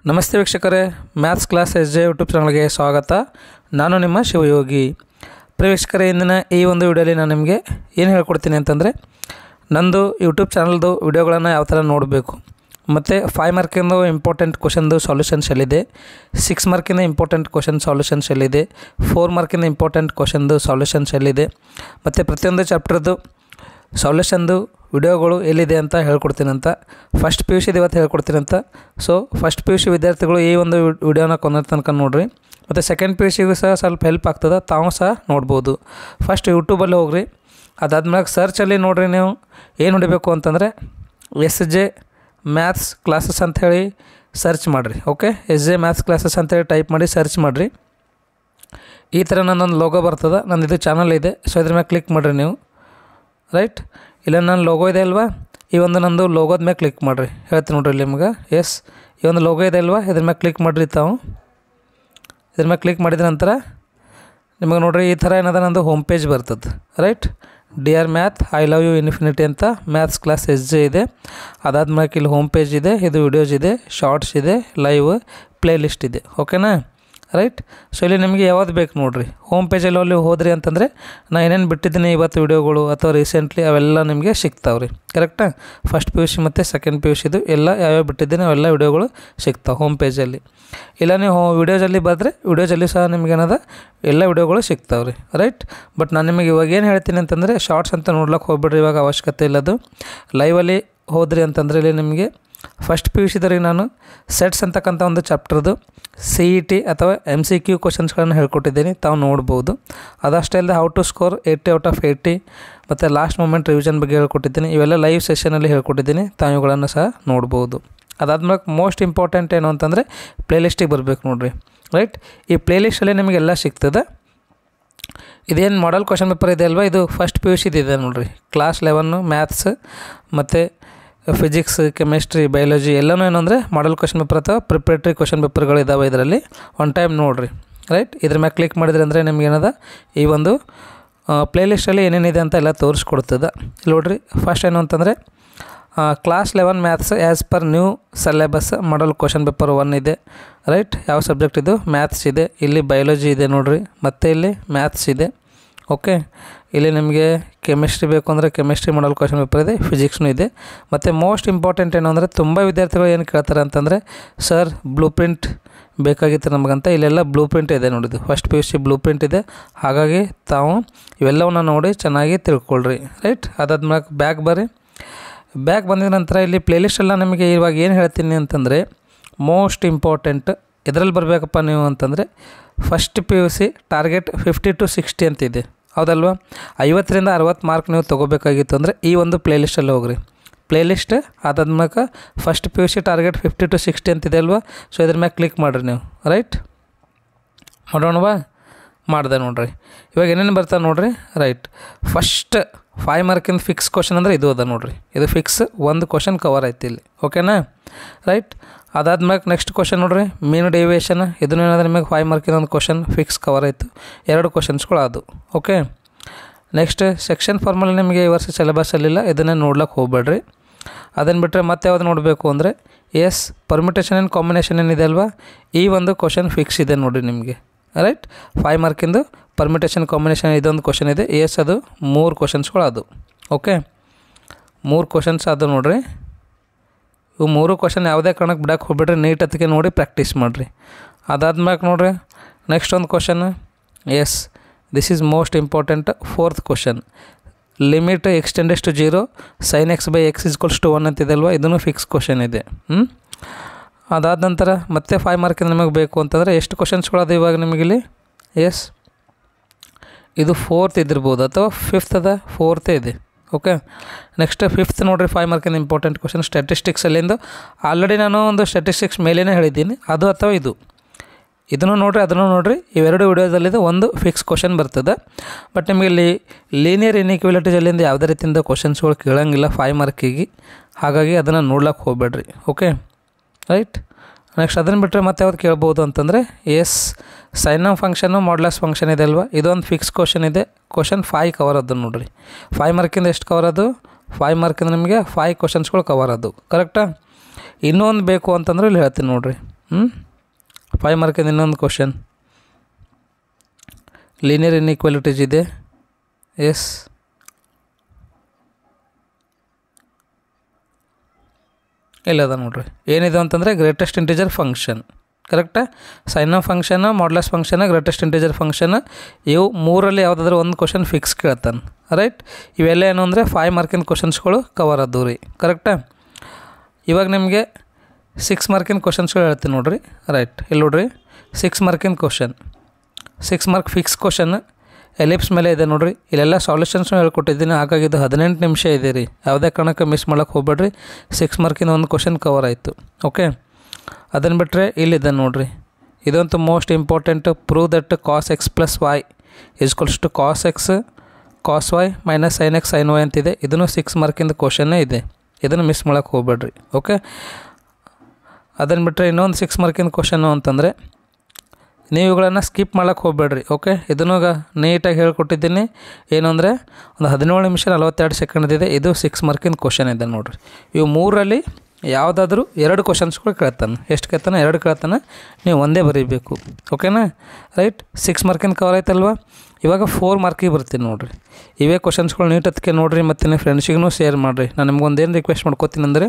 ನಮಸ್ತೆ ವೀಕ್ಷಕರೇ, maths class SJ YouTube ಚಾನಲ್ಗೆ ಸ್ವಾಗತ. ನಾನು ನಿಮ್ಮ ಶಿವಯೋಗಿ. ವೀಕ್ಷಕರೇ, ಇಂದಿನ ಈ ಒಂದು ವಿಡಿಯೋಲಿ ನಾನು ನಿಮಗೆ ಏನು ಹೇಳ್ಕೊಡ್ತೀನಿ ಅಂತಂದರೆ, ನಂದು ಯೂಟ್ಯೂಬ್ ಚಾನಲ್ದು ವಿಡಿಯೋಗಳನ್ನು ಯಾವ ಥರ ನೋಡಬೇಕು, ಮತ್ತು 5 ಮಾರ್ಕಿಂದು ಇಂಪಾರ್ಟೆಂಟ್ ಕ್ವಶನ್ದು ಸಾಲ್ಯೂಷನ್ಸ್ ಎಲ್ಲಿದೆ, 6 ಮಾರ್ಕಿಂದ ಇಂಪಾರ್ಟೆಂಟ್ ಕ್ವಶನ್ ಸಾಲ್ಯೂಷನ್ಸ್ ಎಲ್ಲಿದೆ, 4 ಮಾರ್ಕಿಂದ ಇಂಪಾರ್ಟೆಂಟ್ ಕ್ವಶನ್ದು ಸಾಲ್ಯೂಷನ್ಸ್ ಎಲ್ಲಿದೆ, ಮತ್ತು ಪ್ರತಿಯೊಂದು ಚಾಪ್ಟರ್ದು ಸಾಲ್ಯೂಷನ್ದು ವಿಡಿಯೋಗಳು ಎಲ್ಲಿದೆ ಅಂತ ಹೇಳ್ಕೊಡ್ತೀನಂತ. ಫಸ್ಟ್ PUC ಇವತ್ತು ಹೇಳ್ಕೊಡ್ತೀನಂತ. ಸೊ ಫಸ್ಟ್ PUC ವಿದ್ಯಾರ್ಥಿಗಳು ಈ ಒಂದು ವಿಡಿಯೋನ ಕೊನೆ ತನಕ ನೋಡಿರಿ, ಮತ್ತು ಸೆಕೆಂಡ್ PUCಗೂ ಸಹ ಸ್ವಲ್ಪ ಹೆಲ್ಪ್ ಆಗ್ತದೆ, ತಾವು ಸಹ ನೋಡ್ಬೋದು. ಫಸ್ಟ್ ಯೂಟ್ಯೂಬಲ್ಲಿ ಹೋಗ್ರಿ, ಅದಾದ್ಮೇಲೆ ಸರ್ಚಲ್ಲಿ ನೋಡಿರಿ. ನೀವು ಏನು ಹೊಡಿಬೇಕು ಅಂತಂದರೆ SJ ಮ್ಯಾಥ್ಸ್ ಕ್ಲಾಸಸ್ ಅಂಥೇಳಿ ಸರ್ಚ್ ಮಾಡಿರಿ. ಓಕೆ, SJ ಮ್ಯಾಥ್ಸ್ ಕ್ಲಾಸಸ್ ಅಂತೇಳಿ ಟೈಪ್ ಮಾಡಿ ಸರ್ಚ್ ಮಾಡಿರಿ. ಈ ಥರ ನನ್ನೊಂದು ಲೋಗೋ ಬರ್ತದೆ, ನನ್ನದು ಚಾನಲ್ ಇದೆ. ಸೊ ಇದ್ರ ಮೇಲೆ ಕ್ಲಿಕ್ ಮಾಡಿರಿ ನೀವು. ರೈಟ್, ಇಲ್ಲ ನನ್ನ ಲೋಗೋ ಇದೆ ಅಲ್ವಾ, ಈ ಒಂದು ನಂದು ಲೋಗೋದ ಮೇಲೆ ಕ್ಲಿಕ್ ಮಾಡಿರಿ. ಹೇಳ್ತೀನಿ ನೋಡ್ರಿ ಇಲ್ಲಿ ನಿಮ್ಗೆ. ಎಸ್, ಈ ಒಂದು ಲೋಗೋ ಇದೆ ಅಲ್ವಾ, ಇದ್ರ ಮೇಲೆ ಕ್ಲಿಕ್ ಮಾಡಿರಿ. ತಾವು ಇದ್ರ ಮೇಲೆ ಕ್ಲಿಕ್ ಮಾಡಿದ ನಂತರ ನಿಮಗೆ ನೋಡಿರಿ ಈ ಥರ ಏನದ ನಂದು ಹೋಮ್ ಪೇಜ್ ಬರ್ತದೆ. Right, dear math I love you infinity ಅಂತ ಮ್ಯಾಥ್ಸ್ ಕ್ಲಾಸ್ SJ ಇದೆ. ಅದಾದ್ಮೇಲೆ ಇಲ್ಲಿ ಹೋಮ್ ಪೇಜ್ ಇದೆ, ಇದು ವಿಡಿಯೋಸ್ ಇದೆ, ಶಾರ್ಟ್ಸ್ ಇದೆ, ಲೈವ್ ಪ್ಲೇ ಲಿಸ್ಟ್ ಇದೆ. ಓಕೆನಾ? ರೈಟ್, ಸೊ ಇಲ್ಲಿ ನಿಮಗೆ ಯಾವ್ದು ಬೇಕು ನೋಡಿರಿ. ಹೋಮ್ ಪೇಜಲ್ಲಿ ಅಲ್ಲಿ ಹೋದ್ರಿ ಅಂತಂದರೆ ನಾನು ಏನೇನು ಬಿಟ್ಟಿದ್ದೀನಿ ಇವತ್ತು ವಿಡಿಯೋಗಳು ಅಥವಾ ರೀಸೆಂಟ್ಲಿ ಅವೆಲ್ಲ ನಿಮಗೆ ಸಿಗ್ತಾವೆ ರೀ. ಕರೆಕ್ಟಾ? ಫಸ್ಟ್ PUC ಮತ್ತು ಸೆಕೆಂಡ್ PUCದು ಎಲ್ಲ ಯಾವ್ಯಾವ ಬಿಟ್ಟಿದ್ದೀನಿ ಅವೆಲ್ಲ ವಿಡಿಯೋಗಳು ಸಿಗ್ತಾವೆ ಹೋಮ್ ಪೇಜಲ್ಲಿ. ಇಲ್ಲ ನೀವು ವಿಡಿಯೋಸಲ್ಲಿ ಬಂದರೆ ವಿಡಿಯೋಸಲ್ಲಿ ಸಹ ನಿಮಗೇನದ ಎಲ್ಲ ವಿಡಿಯೋಗಳು ಸಿಗ್ತಾವೆ ರೀ. ರೈಟ್, ಬಟ್ ನಾನು ನಿಮಗೆ ಇವಾಗ ಏನು ಹೇಳ್ತೀನಿ ಅಂತಂದರೆ ಶಾರ್ಟ್ಸ್ ಅಂತ ನೋಡ್ಲಿಕ್ಕೆ ಹೋಗ್ಬಿಡ್ರಿ, ಇವಾಗ ಅವಶ್ಯಕತೆ ಇಲ್ಲದು. ಲೈವಲ್ಲಿ ಹೋದ್ರಿ ಅಂತಂದರೆ ಇಲ್ಲಿ ನಿಮಗೆ ಫಸ್ಟ್ PUCದವ್ರಿಗೆ ನಾನು ಸೆಟ್ಸ್ ಅಂತಕ್ಕಂಥ ಒಂದು ಚಾಪ್ಟರ್ದು CET ಅಥವಾ MCQ ಕ್ವಶನ್ಸ್ಗಳನ್ನು ಹೇಳ್ಕೊಟ್ಟಿದ್ದೀನಿ, ತಾವು ನೋಡ್ಬೋದು. ಅದಷ್ಟೇ ಅಲ್ಲದೆ how to score 80 out of 80 ಮತ್ತು ಲಾಸ್ಟ್ ಮೂಮೆಂಟ್ ರಿವಿಷನ್ ಬಗ್ಗೆ ಹೇಳ್ಕೊಟ್ಟಿದ್ದೀನಿ. ಇವೆಲ್ಲ ಲೈವ್ ಸೆಷನಲ್ಲಿ ಹೇಳ್ಕೊಟ್ಟಿದ್ದೀನಿ, ತಾವು ಇವುಗಳನ್ನು ಸಹ ನೋಡ್ಬೋದು. ಅದಾದ್ಮೇಲೆ ಮೋಸ್ಟ್ ಇಂಪಾರ್ಟೆಂಟ್ ಏನು ಅಂತಂದರೆ ಪ್ಲೇಲಿಸ್ಟಿಗೆ ಬರಬೇಕು ನೋಡಿರಿ. ರೈಟ್, ಈ ಪ್ಲೇಲಿಸ್ಟಲ್ಲಿ ನಿಮಗೆಲ್ಲ ಸಿಗ್ತದೆ. ಇದೇನು ಮಾಡಲ್ ಕ್ವಶನ್ ಪೇಪರ್ ಇದೆ ಅಲ್ವಾ, ಇದು ಫಸ್ಟ್ PUCದು ಇದೆ ನೋಡಿರಿ. ಕ್ಲಾಸ್ 11 ಮ್ಯಾಥ್ಸ್ ಮತ್ತು ಫಿಸಿಕ್ಸ್, ಕೆಮಿಸ್ಟ್ರಿ, ಬಯಾಲಜಿ ಎಲ್ಲನೂ ಏನು ಅಂದರೆ ಮಾಡಲ್ ಕ್ವಶನ್ ಪೇಪರ್ ಅಥವಾ ಪ್ರಿಪ್ರೇಟ್ರಿ ಕ್ವಶನ್ ಪೇಪರ್ಗಳು ಇದ್ದಾವೆ ಇದರಲ್ಲಿ. ಒನ್ ಟೈಮ್ ನೋಡಿರಿ. ರೈಟ್, ಇದ್ರ ಮೇಲೆ ಕ್ಲಿಕ್ ಮಾಡಿದ್ರಿ ಅಂದರೆ ನಿಮ್ಗೇನದ ಈ ಒಂದು ಪ್ಲೇಲಿಸ್ಟಲ್ಲಿ ಏನೇನಿದೆ ಅಂತ ಎಲ್ಲ ತೋರಿಸ್ಕೊಡ್ತದೆ. ಇಲ್ಲಿ ನೋಡಿರಿ, ಫಸ್ಟ್ ಏನು ಅಂತಂದರೆ class 11 maths as per new syllabus model question paper 1 ಇದೆ. ರೈಟ್, ಯಾವ ಸಬ್ಜೆಕ್ಟ್ ಇದು? ಮ್ಯಾಥ್ಸ್ ಇದೆ. ಇಲ್ಲಿ ಬಯಾಲಜಿ ಇದೆ ನೋಡಿರಿ, ಮತ್ತು ಇಲ್ಲಿ ಮ್ಯಾಥ್ಸ್ ಇದೆ. ಓಕೆ, ಇಲ್ಲಿ ನಿಮಗೆ ಕೆಮಿಸ್ಟ್ರಿ ಬೇಕು ಅಂದರೆ ಕೆಮಿಸ್ಟ್ರಿ ಮಾಡಲ್ ಕ್ವಶನ್ ಪೇಪರ್ ಇದೆ, ಫಿಸಿಕ್ಸ್ನೂ ಇದೆ. ಮತ್ತು ಮೋಸ್ಟ್ ಇಂಪಾರ್ಟೆಂಟ್ ಏನು ಅಂದರೆ ತುಂಬ ವಿದ್ಯಾರ್ಥಿಗಳು ಏನು ಕೇಳ್ತಾರೆ ಅಂತಂದರೆ, ಸರ್ ಬ್ಲೂ ಪ್ರಿಂಟ್ ಬೇಕಾಗಿತ್ತು ನಮಗಂತ. ಇಲ್ಲೆಲ್ಲ ಬ್ಲೂ ಪ್ರಿಂಟ್ ಇದೆ ನೋಡಿದ್ದು, ಫಸ್ಟ್ PUC ಬ್ಲೂ ಪ್ರಿಂಟ್ ಇದೆ. ಹಾಗಾಗಿ ತಾವು ಇವೆಲ್ಲವನ್ನ ನೋಡಿ ಚೆನ್ನಾಗಿ ತಿಳ್ಕೊಳ್ರಿ. ರೈಟ್, ಅದಾದ್ಮೇಲೆ ಬ್ಯಾಗ್ ಬರ್ರಿ. ಬ್ಯಾಗ್ ಬಂದಿದ ನಂತರ ಇಲ್ಲಿ ಪ್ಲೇಲಿಸ್ಟೆಲ್ಲ ನಿಮಗೆ ಇವಾಗ ಏನು ಹೇಳ್ತೀನಿ ಅಂತಂದರೆ ಮೋಸ್ಟ್ ಇಂಪಾರ್ಟೆಂಟ್ ಇದರಲ್ಲಿ ಬರಬೇಕಪ್ಪ ನೀವು ಅಂತಂದರೆ ಫಸ್ಟ್ PUC ಟಾರ್ಗೆಟ್ 50 to 60 ಅಂತಿದೆ, ಹೌದಲ್ವಾ? 50ರಿಂದ 60 ಮಾರ್ಕ್ ನೀವು ತೊಗೋಬೇಕಾಗಿತ್ತು ಅಂದರೆ ಈ ಒಂದು ಪ್ಲೇಲಿಸ್ಟಲ್ಲಿ ಹೋಗ್ರಿ. ಪ್ಲೇಲಿಸ್ಟ್ ಅದಾದ್ಮೇಲೆ ಫಸ್ಟ್ PUC ಟಾರ್ಗೆಟ್ 50 to 60 ಅಂತಿದೆ ಅಲ್ವಾ, ಸೊ ಇದ್ರ ಮ್ಯಾಗೆ ಕ್ಲಿಕ್ ಮಾಡಿರಿ ನೀವು. ರೈಟ್, ಮಾಡೋಣವಾ? ಮಾಡಿದೆ ನೋಡಿರಿ. ಇವಾಗ ಏನೇನು ಬರ್ತಾವೆ ನೋಡಿರಿ. ರೈಟ್, ಫಸ್ಟ್ 5 ಮಾರ್ಕಿಂದ ಫಿಕ್ಸ್ ಕ್ವಶನ್ ಅಂದರೆ ಇದು ಅದ ನೋಡಿರಿ. ಇದು ಫಿಕ್ಸ್ ಒಂದು ಕ್ವಶನ್ ಕವರ್ ಆಯ್ತು ಇಲ್ಲಿ. ಓಕೆನಾ? ರೈಟ್, ಅದಾದ್ಮೇಲೆ ನೆಕ್ಸ್ಟ್ ಕ್ವಶನ್ ನೋಡಿರಿ, ಮೀನ್ ಡೆವಿಯೇಷನ್. ಇದನ್ನು ಏನಾದ್ರೆ ನಿಮಗೆ 5 ಮಾರ್ಕಿನ ಒಂದು ಕ್ವಶನ್ ಫಿಕ್ಸ್ ಕವರ್ ಆಯಿತು, 2 ಕ್ವಶನ್ಸ್ಗಳು ಅದು. ಓಕೆ, ನೆಕ್ಸ್ಟ್ ಸೆಕ್ಷನ್ ಫಾರ್ಮಲ್ಲಿ ನಿಮಗೆ ಈ ವರ್ಷ ಸಿಲೆಬಸ್ಸಲ್ಲಿಲ್ಲ, ಇದನ್ನೇ ನೋಡ್ಲಿಕ್ಕೆ ಹೋಗ್ಬೇಡ್ರಿ. ಅದನ್ನು ಬಿಟ್ಟರೆ ಮತ್ತೆ ಯಾವ್ದು ನೋಡಬೇಕು ಅಂದರೆ ಪರ್ಮಿಟೇಷನ್ ಆ್ಯಂಡ್ ಕಾಂಬಿನೇಷನ್ ಏನಿದೆ ಅಲ್ವಾ, ಈ ಒಂದು ಕ್ವಶನ್ ಫಿಕ್ಸ್ ಇದೆ ನೋಡಿರಿ ನಿಮಗೆ. ರೈಟ್, 5 ಮಾರ್ಕಿಂದು ಪರ್ಮಿಟೇಷನ್ ಕಾಂಬಿನೇಷನ್ ಇದೊಂದು ಕ್ವಶನ್ ಇದೆ. ಅದು 3 ಕ್ವಶನ್ಸ್ಗಳು ಅದು. ಓಕೆ, 3 ಕ್ವಶನ್ಸ್ ಅದು ನೋಡಿರಿ. ಇವು 3 ಕ್ವಶನ್ ಯಾವುದೇ ಕಾರಣಕ್ಕೆ ಬಿಡಕ್ಕೆ ಹೋಗ್ಬಿಡ್ರಿ, ನೀಟ್ ಅದಕ್ಕೆ ನೋಡಿ ಪ್ರಾಕ್ಟೀಸ್ ಮಾಡಿರಿ. ಅದಾದ್ಮೇಲೆ ನೋಡಿರಿ ನೆಕ್ಸ್ಟ್ ಒಂದು question. This is most important 4th question. Limit x tends to 0 sin x by x = 1 ಅಂತಿದೆ ಅಲ್ವಾ, ಇದನ್ನು ಫಿಕ್ಸ್ ಕ್ವಶನ್ ಇದೆ. ಅದಾದ ನಂತರ ಮತ್ತೆ 5 ಮಾರ್ಕಿಂದ ನಿಮಗೆ ಬೇಕು ಅಂತಂದರೆ ಎಷ್ಟು ಕ್ವಶನ್ಸ್ಗಳದು ಇವಾಗ ನಿಮಗಿಲ್ಲಿ? ಇದು 4th ಇದ್ದಿರ್ಬೋದು ಅಥವಾ 5th ಅದ, 4th ಇದೆ. ಓಕೆ, ನೆಕ್ಸ್ಟ್ 5th ನೋಡಿರಿ, 5 ಮಾರ್ಕಿಂದ ಇಂಪಾರ್ಟೆಂಟ್ ಕ್ವಶನ್ ಸ್ಟ್ಯಾಟಿಸ್ಟಿಕ್ಸಲ್ಲಿಂದು. ಆಲ್ರೆಡಿ ನಾನು ಒಂದು ಸ್ಟ್ಯಾಟಿಸ್ಟಿಕ್ಸ್ ಮೇಲೇ ಹೇಳಿದ್ದೀನಿ, ಅದು ಅಥವಾ ಇದನ್ನು ನೋಡಿರಿ, ಅದನ್ನು ನೋಡಿರಿ. ಇವೆರಡು ವಿಡಿಯೋದಲ್ಲಿದ್ದು ಒಂದು ಫಿಕ್ಸ್ ಕ್ವಶನ್ ಬರ್ತದೆ. ಬಟ್ ನಿಮಗೆ ಇಲ್ಲಿ ಲೀನಿಯರ್ ಇನ್ಇಕ್ವಾಲಿಟೀಸಲ್ಲಿಂದ ಯಾವುದೇ ರೀತಿಯಿಂದ ಕ್ವಶನ್ಸ್ಗಳು ಕೇಳೋಂಗಿಲ್ಲ 5 ಮಾರ್ಕಿಗೆ, ಹಾಗಾಗಿ ಅದನ್ನು ನೋಡ್ಲಿಕ್ಕೆ ಹೋಗ್ಬೇಡ್ರಿ. ಓಕೆ, ರೈಟ್, ನೆಕ್ಸ್ಟ್ ಅದನ್ನು ಬಿಟ್ಟರೆ ಮತ್ತೆ ಯಾವ್ದು ಕೇಳ್ಬೋದು ಅಂತಂದರೆ sign of function modulus function ಇದೆ ಅಲ್ವಾ, ಇದೊಂದು ಫಿಕ್ಸ್ ಕ್ವಶನ್ ಇದೆ. ಕ್ವಶನ್ 5 ಕವರ್ ಅದು ನೋಡಿರಿ. 5 ಮಾರ್ಕಿಂದ ಎಷ್ಟು ಕವರ್ ಅದು? 5 ಮಾರ್ಕಿಂದ ನಿಮಗೆ 5 ಕ್ವಶನ್ಸ್ಗಳು ಕವರ್ ಅದು. ಕರೆಕ್ಟಾ? ಇನ್ನೊಂದು ಬೇಕು ಅಂತಂದ್ರೆ ಇಲ್ಲಿ ಹೇಳ್ತೀನಿ ನೋಡಿರಿ. 5 ಮಾರ್ಕಿಂದ ಇನ್ನೊಂದು ಕ್ವಶನ್. ಲೀನಿಯರ್ ಇನ್ಇಕ್ವಾಲಿಟೀಸ್ ಇದೆ. ಎಸ್, ಇಲ್ಲದ ನೋಡ್ರಿ. ಏನಿದೆ ಅಂತಂದರೆ ಗ್ರೇಟೆಸ್ಟ್ ಇಂಟಿಜರ್ ಫಂಕ್ಷನ್. ಕರೆಕ್ಟಾ? Sign of function, modulus function, greatest integer function, ಇವು ಮೂರಲ್ಲಿ ಯಾವುದಾದ್ರೂ ಒಂದು ಕ್ವಶನ್ ಫಿಕ್ಸ್ ಕೇಳ್ತಾನೆ. ರೈಟ್? ಇವೆಲ್ಲ ಏನು ಅಂದರೆ 5 ಮಾರ್ಕಿನ ಕ್ವಶನ್ಸ್ಗಳು ಕವರ್ ಆದವು ರೀ. ಕರೆಕ್ಟಾ? ಇವಾಗ ನಿಮಗೆ 6 ಮಾರ್ಕಿನ ಕ್ವಶನ್ಸ್ಗಳು ಹೇಳ್ತೀನಿ ನೋಡಿರಿ. ರೈಟ್, ಇಲ್ಲಿ ನೋಡಿರಿ, 6 ಮಾರ್ಕಿನ question, 6 mark fix question ellipse ಮೇಲೆ ಇದೆ ನೋಡಿರಿ. ಇಲ್ಲೆಲ್ಲ ಸಾಲ್ಯೂಷನ್ಸ್ನು ಹೇಳ್ಕೊಟ್ಟಿದ್ದೀನಿ. ಹಾಗಾಗಿ ಇದು 18 ನಿಮಿಷ ಇದೆ ರೀ. ಯಾವುದೇ ಕಾರಣಕ್ಕೆ ಮಿಸ್ ಮಾಡೋಕ್ಕೆ ಹೋಗ್ಬೇಡ್ರಿ. 6 ಮಾರ್ಕಿನ ಒಂದು ಕ್ವಶನ್ ಕವರ್ ಆಯಿತು. ಓಕೆ, ಅದನ್ನು ಬಿಟ್ಟರೆ ಇಲ್ಲಿದೆ ನೋಡಿರಿ, ಇದಂತೂ most important. Prove that cos x plus y equals to cos x cos y minus sine x sine y ಅಂತಿದೆ. ಇದನ್ನು 6 ಮಾರ್ಕಿಂದ ಕ್ವಶನ್ನೇ ಇದೆ. ಇದನ್ನು ಮಿಸ್ ಮಾಡೋಕ್ಕೆ ಹೋಗ್ಬೇಡ್ರಿ. ಓಕೆ, ಅದನ್ನು ಬಿಟ್ಟರೆ ಇನ್ನೊಂದು 6 ಮಾರ್ಕಿನ ಕ್ವಶನ್ನು ಅಂತಂದರೆ ನೀವು ಇವುಗಳನ್ನು ಸ್ಕಿಪ್ ಮಾಡೋಕ್ಕೆ ಹೋಗಬೇಡ್ರಿ. ಓಕೆ, ಇದನ್ನು ನೀಟಾಗಿ ಹೇಳ್ಕೊಟ್ಟಿದ್ದೀನಿ. ಏನು ಅಂದರೆ ಒಂದು 17 ನಿಮಿಷ 42 ಸೆಕೆಂಡ್ದಿದೆ. ಇದು 6 ಮಾರ್ಕಿನ ಕ್ವಶನ್ ಇದೆ ನೋಡಿರಿ. ಇವು ಮೂರಲ್ಲಿ ಯಾವುದಾದ್ರೂ 2 ಕ್ವಶನ್ಸ್ಗಳು ಕೇಳ್ತಾನೆ. ಎಷ್ಟು ಕೇಳ್ತಾನೆ? 2 ಕೇಳ್ತಾನೆ. ನೀವು ಒಂದೇ ಬರೀಬೇಕು. ಓಕೆನಾ? ರೈಟ್, 6 ಮಾರ್ಕಿನ ಕವರ್ ಆಯ್ತಲ್ವ. ಇವಾಗ 4 ಮಾರ್ಕಿಗೆ ಬರ್ತೀನಿ ನೋಡಿರಿ. ಇವೇ ಕ್ವಶನ್ಸ್ಗಳು ನೀಟಕ್ಕೆ ನೋಡಿರಿ ಮತ್ತು ನಿಮ್ಮ ಫ್ರೆಂಡ್ಸಿಗೂ ಶೇರ್ ಮಾಡಿರಿ. ನಾನು ನಿಮ್ಗೊಂದು ಏನು ರಿಕ್ವೆಸ್ಟ್ ಮಾಡ್ಕೋತೀನಿ ಅಂದರೆ,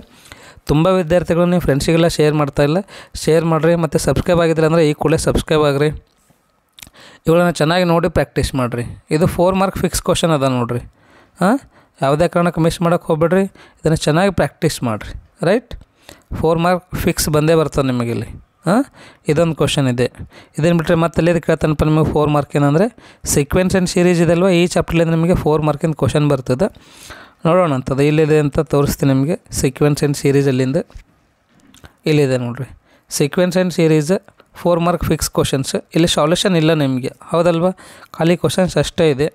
ತುಂಬ ವಿದ್ಯಾರ್ಥಿಗಳು ನೀವು ಫ್ರೆಂಡ್ಸಿಗೆಲ್ಲ ಶೇರ್ ಮಾಡ್ತಾಯಿಲ್ಲ, ಶೇರ್ ಮಾಡಿರಿ. ಮತ್ತು ಸಬ್ಸ್ಕ್ರೈಬ್ ಆಗಿದ್ರೆ ಅಂದರೆ ಈ ಕೂಡಲೇ ಸಬ್ಸ್ಕ್ರೈಬ್ ಆಗಿರಿ. ಇವುಗಳನ್ನ ಚೆನ್ನಾಗಿ ನೋಡಿ ಪ್ರಾಕ್ಟೀಸ್ ಮಾಡಿರಿ. ಇದು 4 ಮಾರ್ಕ್ ಫಿಕ್ಸ್ ಕ್ವಶನ್ ಅದ ನೋಡಿರಿ. ಯಾವುದೇ ಕಾರಣಕ್ಕೆ ಮಿಸ್ ಮಾಡೋಕ್ಕೆ ಹೋಗ್ಬೇಡ್ರಿ. ಇದನ್ನು ಚೆನ್ನಾಗಿ ಪ್ರಾಕ್ಟೀಸ್ ಮಾಡಿರಿ. ರೈಟ್, 4 ಮಾರ್ಕ್ ಫಿಕ್ಸ್ ಬಂದೇ ಬರ್ತದೆ ನಿಮಗಿಲ್ಲಿ. ಇದೊಂದು ಕ್ವಶನ್ ಇದೆ. ಇದನ್ನು ಬಿಟ್ಟರೆ ಮತ್ತೆ ಎಲ್ಲಿದು ಕೇಳ್ತಾನಪ್ಪ ನಿಮಗೆ 4 ಮಾರ್ಕ್ ಏನಂದರೆ ಸೀಕ್ವೆನ್ಸ್ ಆ್ಯಂಡ್ ಸೀರೀಸ್ ಇದಲ್ವ, ಈ ಚಾಪ್ಟರ್ಲಿಂದ ನಿಮಗೆ 4 ಮಾರ್ಕಿನ ಕ್ವಶನ್ ಬರ್ತದೆ. ನೋಡೋಣ ಅಂತದ ಇಲ್ಲಿದೆ ಅಂತ ತೋರಿಸ್ತೀನಿ ನಿಮಗೆ. ಸೀಕ್ವೆನ್ಸ್ ಆ್ಯಂಡ್ ಸೀರೀಸ್ ಅಲ್ಲಿಂದ ಇಲ್ಲಿದೆ ನೋಡಿರಿ. Sequence and series 4 mark fix questions. ಇಲ್ಲಿ ಸಾಲ್ಯೂಷನ್ ಇಲ್ಲ ನಿಮಗೆ, ಹೌದಲ್ವ? ಖಾಲಿ ಕ್ವಶನ್ಸ್ ಅಷ್ಟೇ ಇದೆ.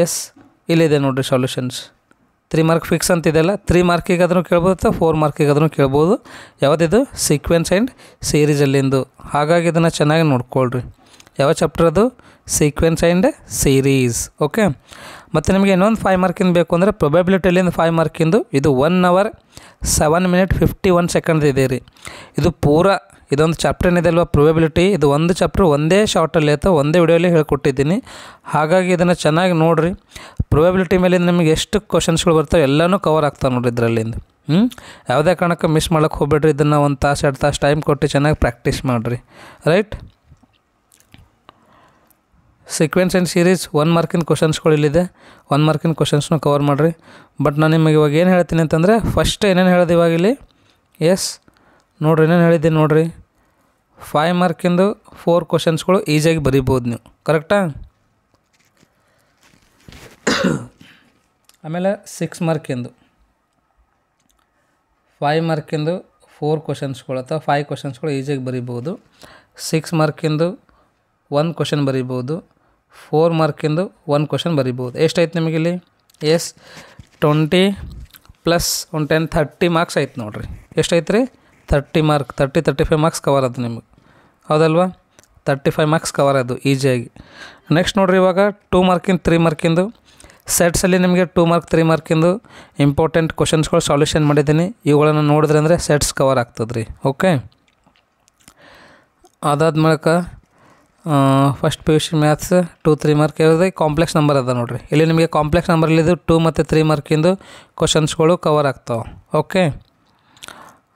ಎಸ್, ಇಲ್ಲಿದೆ ನೋಡಿರಿ ಸಾಲ್ಯೂಷನ್ಸ್. 3 ಮಾರ್ಕ್ ಫಿಕ್ಸ್ ಅಂತಿದೆಯಲ್ಲ, 3 ಮಾರ್ಕಿಗಾದ್ರೂ ಕೇಳ್ಬೋದು ಅಥವಾ 4 ಮಾರ್ಕಿಗಾದ್ರೂ ಕೇಳ್ಬೋದು. ಯಾವುದಿದು? ಸೀಕ್ವೆನ್ಸ್ ಆ್ಯಂಡ್ ಸೀರೀಸಲ್ಲಿಂದು. ಹಾಗಾಗಿ ಇದನ್ನು ಚೆನ್ನಾಗಿ ನೋಡ್ಕೊಳ್ರಿ. ಯಾವ ಚಾಪ್ಟರ್ ಅದು? Sequence and series. ಓಕೆ, ಮತ್ತು ನಿಮಗೆ ಇನ್ನೊಂದು 5 ಮಾರ್ಕಿಂದ ಬೇಕು ಅಂದರೆ ಪ್ರೊಬೆಬಿಲಿಟಿಲಿಂದ 5 ಮಾರ್ಕಿಂದು. ಇದು 1 hour 7 minute 51 seconds ಇದೆ ರೀ. ಇದು ಪೂರಾ ಇದೊಂದು ಚಾಪ್ಟರ್ ಏನಿದೆ ಅಲ್ವಾ ಪ್ರೊಬೆಬಿಲಿಟಿ, ಇದು ಒಂದು ಚಾಪ್ಟರ್ ಒಂದೇ ಶಾರ್ಟಲ್ಲಿ ಅಥವಾ ಒಂದೇ ವಿಡಿಯೋಲಿ ಹೇಳ್ಕೊಟ್ಟಿದ್ದೀನಿ. ಹಾಗಾಗಿ ಇದನ್ನು ಚೆನ್ನಾಗಿ ನೋಡಿರಿ. ಪ್ರೊಬೆಬಿಲಿಟಿ ಮೇಲಿಂದ ನಿಮಗೆ ಎಷ್ಟು ಕ್ವಶನ್ಸ್ಗಳು ಬರ್ತವೆ ಎಲ್ಲನೂ ಕವರ್ ಆಗ್ತಾವೆ ನೋಡಿರಿ ಇದರಲ್ಲಿಂದ. ಯಾವುದೇ ಕಾರಣಕ್ಕೆ ಮಿಸ್ ಮಾಡೋಕ್ಕೆ ಹೋಗ್ಬೇಡ್ರಿ. ಇದನ್ನು 1 ತಾಸು 2 ತಾಸು ಟೈಮ್ ಕೊಟ್ಟು ಚೆನ್ನಾಗಿ ಪ್ರಾಕ್ಟೀಸ್ ಮಾಡಿರಿ. ರೈಟ್, ಸೀಕ್ವೆನ್ಸ್ ಆ್ಯಂಡ್ ಸೀರೀಸ್ 1 ಮಾರ್ಕಿನ ಕ್ವಶನ್ಸ್ಗಳು ಇಲ್ಲಿದೆ. 1 ಮಾರ್ಕಿನ ಕ್ವಶನ್ಸ್ನು ಕವರ್ ಮಾಡಿರಿ. ಬಟ್ ನಾನು ನಿಮಗೆ ಇವಾಗ ಏನು ಹೇಳ್ತೀನಿ ಅಂತಂದರೆ, ಫಸ್ಟ್ ಏನೇನು ಹೇಳಿದೆ ಇವಾಗ ಇಲ್ಲಿ. ಎಸ್, ನೋಡಿರಿ ಏನೇನು ಹೇಳಿದ್ದೀನಿ ನೋಡಿರಿ. 5 ಮಾರ್ಕಿಂದು 4 ಕ್ವಶನ್ಸ್ಗಳು ಈಸಿಯಾಗಿ ಬರಿಬೋದು ನೀವು. ಕರೆಕ್ಟಾ? ಆಮೇಲೆ 6 ಮಾರ್ಕಿಂದು 5 ಮಾರ್ಕಿಂದು 4 ಕ್ವಶನ್ಸ್ಗಳು ಅಥವಾ 5 ಕ್ವಶನ್ಸ್ಗಳು ಈಸಿಯಾಗಿ ಬರಿಬೋದು. 6 ಮಾರ್ಕಿಂದು 1 ಕ್ವಶನ್ ಬರಿಬೋದು. 4 ಮಾರ್ಕಿಂದು 1 ಕ್ವಶನ್ ಬರಿಬೋದು. ಎಷ್ಟಾಯ್ತು ನಿಮಗಿಲ್ಲಿ? ಎಸ್, 20 + 1 10 30 ಮಾರ್ಕ್ಸ್ ಆಯ್ತು ನೋಡಿರಿ. ಎಷ್ಟಾಯ್ತು ರೀ? 30 ಮಾರ್ಕ್. 35 ಮಾರ್ಕ್ಸ್ ಕವರ್ ಅದು ನಿಮಗೆ, ಹೌದಲ್ವಾ? 35 ಮಾರ್ಕ್ಸ್ ಕವರ್ ಅದು ಈಸಿಯಾಗಿ. ನೆಕ್ಸ್ಟ್ ನೋಡಿರಿ, ಇವಾಗ 2 ಮಾರ್ಕಿಂದು 3 ಮಾರ್ಕಿಂದು ಸೆಟ್ಸಲ್ಲಿ ನಿಮಗೆ 2 ಮಾರ್ಕ್ 3 ಮಾರ್ಕಿಂದು ಇಂಪಾರ್ಟೆಂಟ್ ಕ್ವಶನ್ಸ್ಗಳು ಸಾಲ್ಯೂಷನ್ ಮಾಡಿದ್ದೀನಿ. ಇವುಗಳನ್ನು ನೋಡಿದ್ರೆ ಅಂದರೆ ಸೆಟ್ಸ್ ಕವರ್ ಆಗ್ತದೆ ರೀ. ಓಕೆ, ಅದಾದ್ಮೇಲೆ ಫಸ್ಟ್ PUC ಮ್ಯಾಥ್ಸ್ 2-3 ಮಾರ್ಕ್ ಯಾವುದೇ ಕಾಂಪ್ಲೆಕ್ಸ್ ನಂಬರ್ ಅದ ನೋಡಿರಿ. ಇಲ್ಲಿ ನಿಮಗೆ ಕಾಂಪ್ಲೆಕ್ಸ್ ನಂಬರ್ಲಿದ್ದು 2 ಮತ್ತು 3 ಮಾರ್ಕಿಂದು ಕ್ವಶನ್ಸ್ಗಳು ಕವರ್ ಆಗ್ತಾವೆ. ಓಕೆ,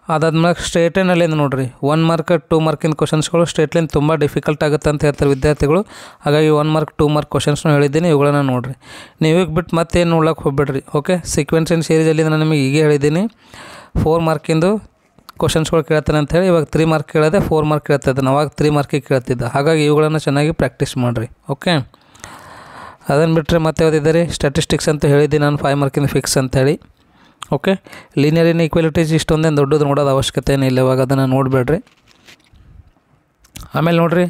ಅದಾದ್ಮೇಲೆ ಸ್ಟ್ರೇಟ್ ಲೈನಲ್ಲಿಂದ ನೋಡಿರಿ 1 ಮಾರ್ಕ್ 2 ಮಾರ್ಕಿನ ಕ್ವಶನ್ಸ್ಗಳು. ಸ್ಟ್ರೇಟ್ ಲೈನ್ ತುಂಬ ಡಿಫಿಕಲ್ಟ್ ಆಗುತ್ತೆ ಅಂತ ಹೇಳ್ತಾರೆ ವಿದ್ಯಾರ್ಥಿಗಳು. ಹಾಗಾಗಿ 1 ಮಾರ್ಕ್ 2 ಮಾರ್ಕ್ ಕ್ವಶನ್ಸ್ನು ಹೇಳಿದ್ದೀನಿ. ಇವುಗಳನ್ನು ನೋಡಿರಿ. ನೀವು ಬಿಟ್ಟು ಮತ್ತೇನು ನೋಡ್ಲಿಕ್ಕೆ ಹೋಗ್ಬೇಡ್ರಿ. ಓಕೆ, ಸೀಕ್ವೆನ್ಸ್ ಆ್ಯಂಡ್ ಸೀರೀಸಲ್ಲಿ ನಾನು ನಿಮಗೆ ಈಗ ಹೇಳಿದ್ದೀನಿ 4 ಮಾರ್ಕಿಂದು ಕ್ವಶನ್ಸ್ಗಳು ಕೇಳ್ತಾನೆ ಅಂತ ಹೇಳಿ. ಇವಾಗ 3 ಮಾರ್ಕ್ ಕೇಳಿದೆ, 4 ಮಾರ್ಕ್ ಕೇಳ್ತಾ ಇದ್ದಾನೆ. ಅವಾಗ 3 ಮಾರ್ಕಿಗೆ ಕೇಳ್ತಿದ್ದ. ಹಾಗಾಗಿ ಇವುಗಳನ್ನು ಚೆನ್ನಾಗಿ ಪ್ರಾಕ್ಟೀಸ್ ಮಾಡಿರಿ. ಓಕೆ, ಅದನ್ನು ಬಿಟ್ಟರೆ ಮತ್ತೆ ಯಾವುದಿದೆ ರೀ? ಸ್ಟ್ಯಾಟಿಸ್ಟಿಕ್ಸ್ ಅಂತ ಹೇಳಿದ್ದೀನಿ ನಾನು 5 ಮಾರ್ಕಿಂದ ಫಿಕ್ಸ್ ಅಂತೇಳಿ. ಓಕೆ, ಲೀನಿಯರ್ ಇನ್ಇಕ್ವಾಲಿಟೀಸ್ ಇಷ್ಟೊಂದೇನು ದೊಡ್ಡದು ನೋಡೋದು ಅವಶ್ಯಕತೆ ಏನಿಲ್ಲ. ಇವಾಗ ಅದನ್ನು ನೋಡಬೇಡ್ರಿ. ಆಮೇಲೆ ನೋಡಿರಿ,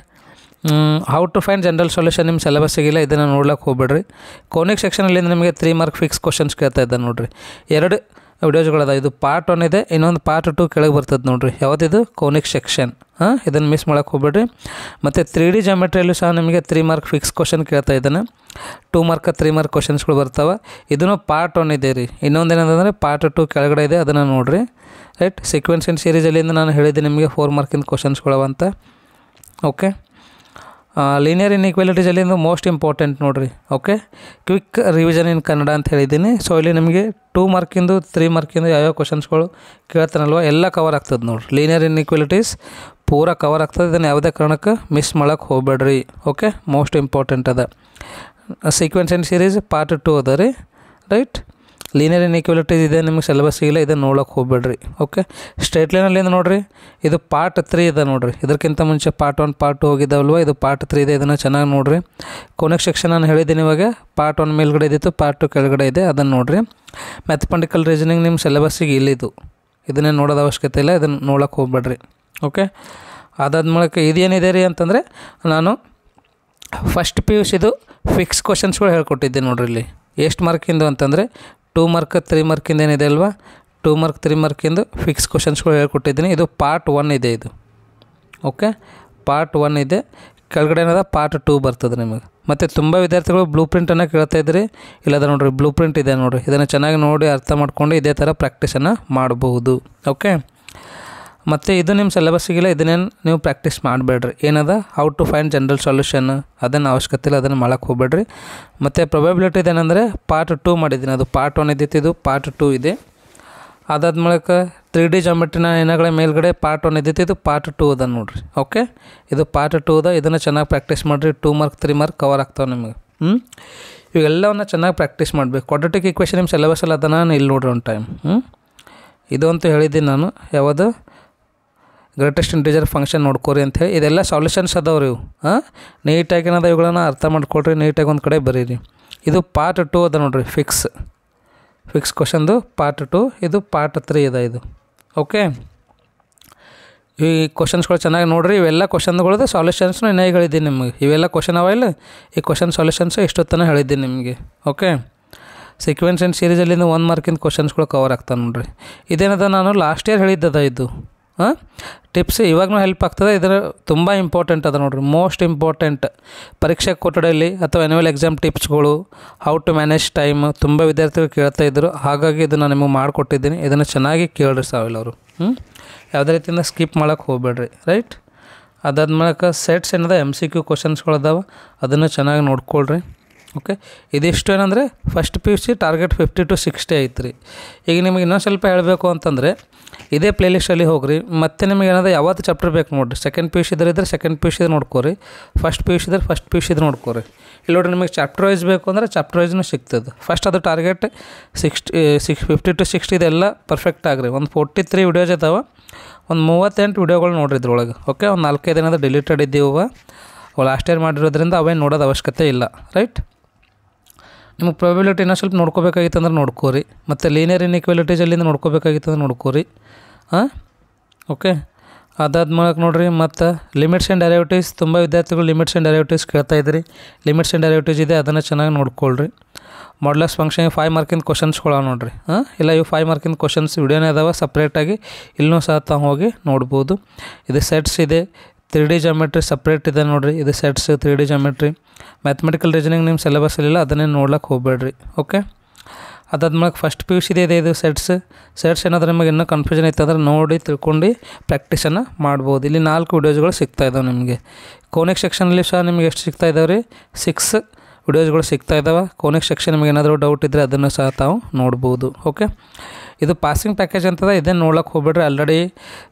how to find general solution ನಿಮ್ಮ ಸಿಲೆಬಸ್ ಸಿಗಿಲ್ಲ, ಇದನ್ನು ನೋಡ್ಲಿಕ್ಕೆ ಹೋಗ್ಬೇಡ್ರಿ. ಕೋನಿಕ್ ಸೆಕ್ಷನಲ್ಲಿ ನಿಮಗೆ 3 ಮಾರ್ಕ್ ಫಿಕ್ಸ್ ಕ್ವಶನ್ಸ್ ಕೇಳ್ತಾ ಇದ್ದ ನೋಡಿರಿ. 2 ವಿಡಿಯೋಸ್ಗಳದ. ಇದು ಪಾರ್ಟ್ 1 ಇದೆ, ಇನ್ನೊಂದು ಪಾರ್ಟ್ 2 ಕೆಳಗೆ ಬರ್ತದೆ ನೋಡಿರಿ. ಯಾವುದಿದು ಕೋನಿಕ್ ಸೆಕ್ಷನ್. ಇದನ್ನು ಮಿಸ್ ಮಾಡೋಕ್ಕೆ ಹೋಗ್ಬೇಡ್ರಿ. ಮತ್ತು 3D ಜಾಮೆಟ್ರಿಯಲ್ಲೂ ಸಹ ನಿಮಗೆ 3 ಮಾರ್ಕ್ ಫಿಕ್ಸ್ ಕ್ವಶನ್ ಕೇಳ್ತಾ ಇದ್ದಾನೆ. 2 ಮಾರ್ಕ್ 3 ಮಾರ್ಕ್ ಕ್ವಶನ್ಸ್ಗಳು ಬರ್ತಾವೆ. ಇದನ್ನು ಪಾರ್ಟ್ 1 ಇದೆ ರೀ. ಇನ್ನೊಂದು ಏನಂತಂದರೆ ಪಾರ್ಟ್ 2 ಕೆಳಗಡೆ ಇದೆ, ಅದನ್ನು ನೋಡಿರಿ. ರೈಟ್, ಸೀಕ್ವೆನ್ಸ್ ಆ್ಯಂಡ್ ಸೀರೀಸಲ್ಲಿಂದ ನಾನು ಹೇಳಿದ್ದೆ ನಿಮಗೆ 4 ಮಾರ್ಕಿಂದ ಕ್ವಶನ್ಸ್ಗಳವಂತ. ಓಕೆ, ಲೀನಿಯರ್ ಇನ್ಇಕ್ವಾಲಿಟೀಸಲ್ಲಿಂದ ಮೋಸ್ಟ್ ಇಂಪಾರ್ಟೆಂಟ್ ನೋಡಿರಿ. ಓಕೆ, ಕ್ವಿಕ್ ರಿವಿಷನ್ ಇನ್ ಕನ್ನಡ ಅಂತ ಹೇಳಿದ್ದೀನಿ. ಸೊ ಇಲ್ಲಿ ನಿಮಗೆ 2 ಮಾರ್ಕಿಂದು 3 ಮಾರ್ಕಿಂದು ಯಾವ್ಯಾವ ಕ್ವಶನ್ಸ್ಗಳು ಕೇಳ್ತಾನಲ್ವ ಎಲ್ಲ ಕವರ್ ಆಗ್ತದೆ ನೋಡಿರಿ. ಲೀನಿಯರ್ ಇನ್ಇಕ್ವಾಲಿಟೀಸ್ ಪೂರ ಕವರ್ ಆಗ್ತದೆ. ಇದನ್ನು ಯಾವುದೇ ಕಾರಣಕ್ಕೆ ಮಿಸ್ ಮಾಡೋಕ್ಕೆ ಹೋಗ್ಬೇಡ್ರಿ. ಓಕೆ, ಮೋಸ್ಟ್ ಇಂಪಾರ್ಟೆಂಟ್ ಅದ. ಸೀಕ್ವೆನ್ಸ್ ಆ್ಯಂಡ್ ಸೀರೀಸ್ ಪಾರ್ಟ್ 2 ಅದ ರೀ. ರೈಟ್, ಲೀನಿಯರ್ ಇನ್ಇಕ್ವಾಲಿಟೀಸ್ ಇದೆ ನಿಮಗೆ ಸಿಲೆಬಸ್ ಇಲ್ಲ, ಇದನ್ನು ನೋಡೋಕೆ ಹೋಗ್ಬೇಡ್ರಿ. ಓಕೆ, ಸ್ಟ್ರೇಟ್ ಲೈನಲ್ಲಿಂದ ನೋಡಿರಿ. ಇದು ಪಾರ್ಟ್ 3 ಇದೆ ನೋಡಿರಿ. ಇದಕ್ಕಿಂತ ಮುಂಚೆ ಪಾರ್ಟ್ 1 ಪಾರ್ಟ್ 2 ಹೋಗಿದ್ದಾವಲ್ವ, ಇದು ಪಾರ್ಟ್ 3 ಇದೆ. ಇದನ್ನು ಚೆನ್ನಾಗಿ ನೋಡಿರಿ. ಕೋನಿಕ್ ಸೆಕ್ಷನ್ ನಾನು ಹೇಳಿದ್ದೀನಿ ಇವಾಗ. ಪಾರ್ಟ್ 1 ಮೇಲ್ಗಡೆ ಇದ್ದಿತ್ತು, ಪಾರ್ಟ್ 2 ಕೆಳಗಡೆ ಇದೆ, ಅದನ್ನು ನೋಡಿರಿ. ಮ್ಯಾಥಮೆಟಿಕಲ್ ರೀಸನಿಂಗ್ ನಿಮ್ಮ ಸಿಲೆಬಸ್ಸಿಗೆ ಇಲ್ಲಿದ್ದು, ಇದನ್ನೇ ನೋಡೋದು ಅವಶ್ಯಕತೆ ಇಲ್ಲ, ಇದನ್ನು ನೋಡೋಕೆ ಹೋಗ್ಬೇಡ್ರಿ. ಓಕೆ, ಅದಾದ್ಮೇಲೆ ಇದೇನಿದೆ ರೀ ಅಂತಂದರೆ ನಾನು ಫಸ್ಟ್ PUCದು ಫಿಕ್ಸ್ ಕ್ವಶನ್ಸ್ಗಳು ಹೇಳ್ಕೊಟ್ಟಿದ್ದೆ ನೋಡಿರಿ. ಇಲ್ಲಿ ಎಷ್ಟು ಮಾರ್ಕಿಂದು ಅಂತಂದರೆ 2 ಮಾರ್ಕ್ 3 ಮಾರ್ಕಿಂದ ಏನಿದೆ ಅಲ್ವಾ, 2 ಮಾರ್ಕ್ 3 ಮಾರ್ಕಿಂದು ಫಿಕ್ಸ್ ಕ್ವಶನ್ಸ್ಗಳು ಹೇಳ್ಕೊಟ್ಟಿದ್ದೀನಿ. ಇದು ಪಾರ್ಟ್ 1 ಇದೆ ಇದು. ಓಕೆ, ಪಾರ್ಟ್ 1 ಇದೆ. ಕೆಳಗಡೆ ಏನದ ಪಾರ್ಟ್ 2 ಬರ್ತದೆ ನಿಮಗೆ. ಮತ್ತು ತುಂಬ ವಿದ್ಯಾರ್ಥಿಗಳು ಬ್ಲೂ ಪ್ರಿಂಟನ್ನು ಕೇಳ್ತಾ ಇದ್ರಿ. ಇಲ್ಲದ ನೋಡಿರಿ, ಬ್ಲೂ ಪ್ರಿಂಟ್ ಇದೆ ನೋಡಿರಿ. ಇದನ್ನು ಚೆನ್ನಾಗಿ ನೋಡಿ ಅರ್ಥ ಮಾಡ್ಕೊಂಡು ಇದೇ ಥರ ಪ್ರಾಕ್ಟೀಸನ್ನು ಮಾಡಬಹುದು. ಓಕೆ, ಮತ್ತು ಇದು ನಿಮ್ಮ ಸಿಲೆಬಸ್ಸಿಗಿಲ್ಲ, ಇದನ್ನೇನು ನೀವು ಪ್ರಾಕ್ಟೀಸ್ ಮಾಡಬೇಡ್ರಿ. ಏನದ how to find general solution, ಅದನ್ನು ಅವಶ್ಯಕತೆ ಇಲ್ಲ, ಅದನ್ನು ಮಾಡೋಕ್ಕೆ ಹೋಗ್ಬೇಡ್ರಿ. ಮತ್ತು ಪ್ರೊಬಬಿಲಿಟಿ ಇದೇನೆಂದರೆ ಪಾರ್ಟ್ 2 ಮಾಡಿದ್ದೀನಿ. ಅದು ಪಾರ್ಟ್ 1 ಇದ್ದಿತ್ತು, ಇದು ಪಾರ್ಟ್ 2 ಇದೆ. ಅದಾದ್ಮೇಲೆ 3D ಜಾಮೆಟ್ರಿನ ಎಣ್ಣೆಗಳ ಮೇಲ್ಗಡೆ ಪಾರ್ಟ್ 1 ಇದ್ದಿತ್ತು, ಇದು ಪಾರ್ಟ್ 2 ಅದ ನೋಡಿರಿ. ಓಕೆ, ಇದು ಪಾರ್ಟ್ 2 ಅದ. ಇದನ್ನು ಚೆನ್ನಾಗಿ ಪ್ರಾಕ್ಟೀಸ್ ಮಾಡಿರಿ. 2 ಮಾರ್ಕ್ 3 ಮಾರ್ಕ್ ಕವರ್ ಆಗ್ತಾವೆ ನಿಮಗೆ. ಇವೆಲ್ಲವನ್ನು ಚೆನ್ನಾಗಿ ಪ್ರಾಕ್ಟೀಸ್ ಮಾಡಬೇಕು. ಕ್ವಾಡ್ರಾಟಿಕ್ ಈಕ್ವೇಷನ್ ನಿಮ್ಮ ಸಿಲೆಬಸ್ಸಲ್ಲಿ ಅದನ್ನು ಇಲ್ಲಿ ನೋಡಿರಿ ಒಂದು ಟೈಮ್. ಇದು ಅಂತೂ ಹೇಳಿದ್ದೀನಿ ನಾನು, ಯಾವುದು ಗ್ರೇಟೆಸ್ಟ್ ಇಂಟಿಜರ್ ಫಂಕ್ಷನ್ ನೋಡ್ಕೋರಿ ಅಂಥೇಳಿ. ಇದೆಲ್ಲ ಸಾಲ್ಯೂಷನ್ಸ್ ಅದಾವ್ರಿ ಇವು. ನೀಟಾಗಿ ಏನದ ಇವುಗಳನ್ನ ಅರ್ಥ ಮಾಡ್ಕೊಳ್ರಿ, ನೀಟಾಗಿ ಒಂದು ಕಡೆ ಬರೀರಿ. ಇದು ಪಾರ್ಟ್ 2 ಅದ ನೋಡಿರಿ. ಫಿಕ್ಸ್ ಕ್ವಶನ್ದು ಪಾರ್ಟ್ 2, ಇದು ಪಾರ್ಟ್ 3 ಇದೆ ಇದು. ಓಕೆ, ಈ ಕ್ವಶನ್ಸ್ಗಳು ಚೆನ್ನಾಗಿ ನೋಡಿರಿ. ಇವೆಲ್ಲ ಕ್ವಶನ್ಗಳದ್ದು ಸಾಲ್ಯೂಷನ್ಸ್ನು ಇನ್ನೂ ಹೇಳಿದ್ದೀನಿ ನಿಮಗೆ. ಇವೆಲ್ಲ ಕ್ವಶನ್ ಅವ ಇಲ್ಲ, ಈ ಕ್ವಶನ್ ಸಾಲ್ಯೂಷನ್ಸು ಇಷ್ಟೊತ್ತನ ಹೇಳಿದ್ದೀನಿ ನಿಮಗೆ. ಓಕೆ, ಸೀಕ್ವೆನ್ಸ್ ಆ್ಯಂಡ್ ಸೀರೀಸಲ್ಲಿಂದ 1 ಮಾರ್ಕಿಂದ ಕ್ವಶನ್ಸ್ಗಳು ಕವರ್ ಆಗ್ತಾವೆ ನೋಡಿರಿ. ಇದೇನದ ನಾನು ಲಾಸ್ಟ್ ಇಯರ್ ಹೇಳಿದ್ದದ ಇದು. ಟಿಪ್ಸ್ ಇವಾಗೂ ಹೆಲ್ಪ್ ಆಗ್ತದೆ. ಇದರ ತುಂಬ ಇಂಪಾರ್ಟೆಂಟ್ ಅದ ನೋಡಿರಿ, ಮೋಸ್ಟ್ ಇಂಪಾರ್ಟೆಂಟ್. ಪರೀಕ್ಷೆ ಕೊಠಡಿಯಲ್ಲಿ ಅಥವಾ ಆ್ಯನ್ಯುವಲ್ ಎಕ್ಸಾಮ್ ಟಿಪ್ಸ್ಗಳು, ಹೌ ಟು ಮ್ಯಾನೇಜ್ ಟೈಮ್ ತುಂಬ ವಿದ್ಯಾರ್ಥಿಗಳು ಕೇಳ್ತಾಯಿದ್ರು. ಹಾಗಾಗಿ ಇದು ನಾನು ನಿಮಗೆ ಮಾಡಿಕೊಟ್ಟಿದ್ದೀನಿ. ಇದನ್ನು ಚೆನ್ನಾಗಿ ಕೇಳಿರಿ ಸಾವಿಲ್ಲವರು. ಯಾವುದೇ ರೀತಿಯಿಂದ ಸ್ಕಿಪ್ ಮಾಡೋಕ್ಕೆ ಹೋಗ್ಬೇಡ್ರಿ. ರೈಟ್, ಅದಾದ್ಮೇಲೆ ಸೆಟ್ಸ್ ಏನದ MCQ ಕ್ವಶನ್ಸ್ಗಳದಾವೆ, ಅದನ್ನು ಚೆನ್ನಾಗಿ ನೋಡ್ಕೊಳ್ರಿ. ಓಕೆ, ಇದಿಷ್ಟು ಏನಂದರೆ ಫಸ್ಟ್ PUC ಟಾರ್ಗೆಟ್ 50 to 60 ಐತೆ ರೀ. ಈಗ ನಿಮಗೆ ಇನ್ನೊಂದು ಸ್ವಲ್ಪ ಹೇಳಬೇಕು ಅಂತಂದರೆ ಇದೇ ಪ್ಲೇಲಿಸ್ಟಲ್ಲಿ ಹೋಗ್ರಿ. ಮತ್ತು ನಿಮಗೆ ಏನಾದರೂ ಯಾವತ್ತು ಚಾಪ್ಟರ್ ಬೇಕು ನೋಡಿರಿ. ಸೆಕೆಂಡ್ PUC ಇದ್ರೆ ಸೆಕೆಂಡ್ PUC ನೋಡ್ಕೋರಿ. ಫಸ್ಟ್ PUC ಇದ್ರೆ ಫಸ್ಟ್ PUC ನೋಡ್ಕೋರಿ. ಇಲ್ಲಿ ನೋಡಿರಿ, ನಿಮಗೆ ಚಾಪ್ಟರ್ ವೈಸ್ ಬೇಕು ಅಂದರೆ ಚಾಪ್ಟರ್ ವೈಸ್ನು ಸಿಗ್ತದೆ. ಫಸ್ಟ್ ಅದು ಟಾರ್ಗೆಟ್ 50 to 60 ಇದೆಲ್ಲ ಪರ್ಫೆಕ್ಟ್ ಆಗ್ರಿ. ಒಂದು 43 ವಿಡಿಯೋಸ್ ಇದ್ದಾವೆ, ಒಂದು 38 ವಿಡಿಯೋಗಳು ನೋಡ್ರಿ ಇದ್ರೊಳಗೆ. ಓಕೆ, ಒಂದು 4-5 ಏನಾದರೂ ಡಿಲೀಟೆಡ್ ಇದ್ದೀವ, ಲಾಸ್ಟ್ ಇಯರ್ ಮಾಡಿರೋದ್ರಿಂದ ಅವೇನು ನೋಡೋದು ಅವಶ್ಯಕತೆ ಇಲ್ಲ. ರೈಟ್, ನಿಮಗೆ ಪ್ರೊಬಬಿಲಿಟಿ ಇನ್ನೂ ಸ್ವಲ್ಪ ನೋಡ್ಕೋಬೇಕಾಗಿತ್ತು ಅಂದ್ರೆ ನೋಡ್ಕೋರಿ. ಮತ್ತು ಲೀನಿಯರ್ ಇನ್ಇಕ್ವಾಲಿಟೀಸಲ್ಲಿಂದ ನೋಡ್ಕೋಬೇಕಾಗಿತ್ತು ಅಂದ್ರೆ ನೋಡ್ಕೋರಿ. ಓಕೆ, ಅದಾದ್ಮೇಲೆ ನೋಡಿರಿ, ಮತ್ತು ಲಿಮಿಟ್ಸ್ ಆ್ಯಂಡ್ ಡೆರಿವೇಟಿವ್ಸ್ ತುಂಬ ವಿದ್ಯಾರ್ಥಿಗಳು ಲಿಮಿಟ್ಸ್ ಆ್ಯಂಡ್ ಡೆರಿವೇಟಿವ್ಸ್ ಕೇಳ್ತಾಯಿದ್ರಿ. ಲಿಮಿಟ್ಸ್ ಆ್ಯಂಡ್ ಡೆರಿವೇಟಿವ್ಸ್ ಇದೆ, ಅದನ್ನು ಚೆನ್ನಾಗಿ ನೋಡ್ಕೊಳ್ರಿ. ಮಾಡ್ಯುಲಸ್ ಫಂಕ್ಷನ್ 5 ಮಾರ್ಕಿಂದ ಕ್ವಶನ್ಸ್ಗಳು ನೋಡಿರಿ. ಇಲ್ಲ, ಇವು 5 ಮಾರ್ಕಿಂದ ಕ್ವಶನ್ಸ್ ವಿಡಿಯೋನೇ ಅದಾವೆ ಸಪ್ರೇಟಾಗಿ, ಇಲ್ಲೂ ಸಹ ತಾವು ಹೋಗಿ ನೋಡ್ಬೋದು. ಇದು ಸೆಟ್ಸ್ ಇದೆ. 3D ಜಾಮೆಟ್ರಿ ಸಪ್ರೇಟ್ ಇದೆ ನೋಡಿರಿ. ಇದು sets 3D geometry. Mathematical reasoning ನಿಮ್ಮ ಸಿಲೆಬಸ್ಸಲ್ಲಿಲ್ಲ, ಅದನ್ನೇ ನೋಡ್ಲಿಕ್ಕೆ ಹೋಗ್ಬೇಡ್ರಿ. ಓಕೆ, ಅದಾದ್ಮೇಲೆ ಫಸ್ಟ್ PUC ಇದೆ ಇದು ಸೆಟ್ಸ್ ಏನಾದರೂ ನಿಮಗೆ ಇನ್ನೂ ಕನ್ಫ್ಯೂಷನ್ ಇತ್ತು ಅಂದ್ರೆ ನೋಡಿ ತಿಳ್ಕೊಂಡು ಪ್ರಾಕ್ಟೀಸನ್ನು ಮಾಡ್ಬೋದು. ಇಲ್ಲಿ 4 ವಿಡಿಯೋಸ್ಗಳು ಸಿಗ್ತಾಯಿದ್ದಾವೆ ನಿಮಗೆ. ಕೋನಿಕ್ ಸೆಕ್ಷನಲ್ಲಿ ಸಹ ನಿಮಗೆ ಎಷ್ಟು ಸಿಗ್ತಾಯಿದ್ದಾವೆ ರೀ? 6 ವಿಡಿಯೋಸ್ಗಳು ಸಿಗ್ತಾಯಿದ್ದಾವೆ. ಕೋನಿಕ್ ಸೆಕ್ಷನ್ ನಿಮಗೆ ಏನಾದರೂ ಡೌಟ್ ಇದ್ದರೆ ಅದನ್ನು ಸಹ ತಾವು ನೋಡ್ಬೋದು. ಓಕೆ, ಇದು ಪಾಸಿಂಗ್ ಪ್ಯಾಕೇಜ್ ಅಂತದ, ಇದೇನು ನೋಡ್ಲಿಕ್ಕೆ ಹೋಗ್ಬೇಡ್ರಿ. ಆಲ್ರೆಡಿ